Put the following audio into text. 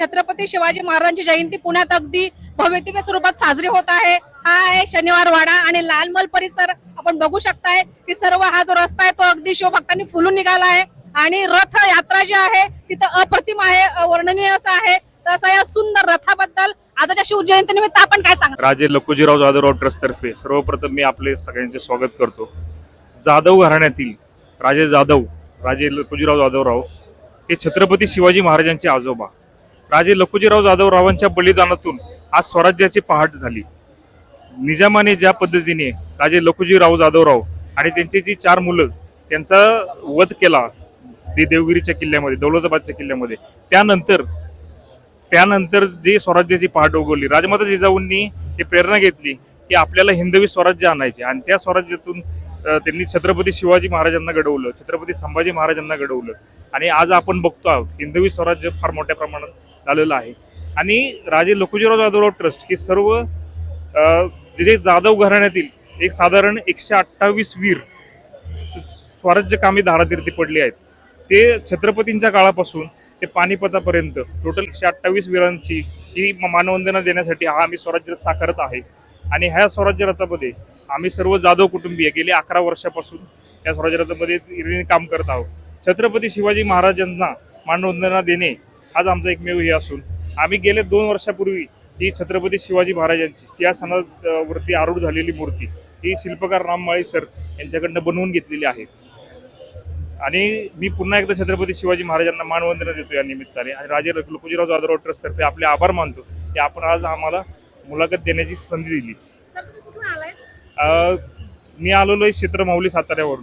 छत्रपती शिवाजी महाराजांची जयंती पुण्यात अगदी भव्यदिव्य स्वरूपात साजरी होत आहे। हा आहे शनिवार वाडा आणि लालमहल परिसर आपण बघू शकताय की सर्व हा जो रस्ता आहे तो अगदी शिवभक्तांनी फुलून निघाला आहे आणि रथ यात्रा जी आहे तिथं अप्रतिम आहे, वर्णनीय असं आहे। तसं या सुंदर रथाबद्दल आजच्या शिवजयंती निमित्त आपण काय सांगा? राजे लखुजीराव जाधवराव ट्रस्ट तर्फे सर्वप्रथम मी आपले सगळ्यांचे स्वागत करतो। जाधव घराण्यातील राजे लखुजीराव जाधवराव हे छत्रपती शिवाजी महाराजांचे आजोबा। राजे लखुजीराव जाधवरावांच्या बलिदानातून आज स्वराज्याची पहाट झाली। निजामाने ज्या पद्धतीने राजे लखुजीराव जाधवराव आणि त्यांची जी 4 मुलं त्यांचा वध केला देवगिरीच्या किल्ल्यामध्ये, दौलताबादच्या किल्ल्यामध्ये, त्यानंतर जे स्वराज्याची पहाट उगवली, राजमाता जिजाऊंनी ही प्रेरणा घेतली की आपल्याला हिंदवी स्वराज्य आणायचे आणि त्या स्वराज्यातून त्यांनी छत्रपती शिवाजी महाराजांना घडवलं, छत्रपती संभाजी महाराजांना घडवलं आणि आज आपण बघतो आहोत हिंदवी स्वराज्य फार मोठ्या प्रमाणात झालेलं आहे। आणि राजे लखुजीराव जाधवराव ट्रस्ट ही सर्व जे जाधव घराण्यातील एक साधारण 128 वीर स्वराज्यकामी धारातीर्थी पडले आहेत। ते छत्रपतींच्या काळापासून ते पानिपतापर्यंत टोटल 128 वीरांची ही मानवंदना देण्यासाठी हा आम्ही स्वराज्य रथ साकारत आहे। आणि ह्या स्वराज्य रथामध्ये आम्ही सर्व जाधव कुटुंबीय गेले 11 वर्षापासून या स्वराज्य रथामध्ये काम करत आहोत। छत्रपती शिवाजी महाराजांना मानवंदना देणे हाच आमचा एकमेव हे असून आम्ही गेले 2 वर्षापूर्वी ही छत्रपती शिवाजी महाराजांची सिंहासनावरती आरूढ झालेली मूर्ती ही शिल्पकार राममाळी सर यांच्याकडनं बनवून घेतलेली आहे। आणि मी पुन्हा एकदा छत्रपती शिवाजी महाराजांना मानवंदना देतो या निमित्ताने आणि राजे लखुजीराव जाधवराव ट्रस्ट तर्फे आपले आभार मानतो की आपण आज आम्हाला मुलाखत देण्याची संधी दिली। मी आलेलो आहे क्षेत्र माहुली साताऱ्यावरून।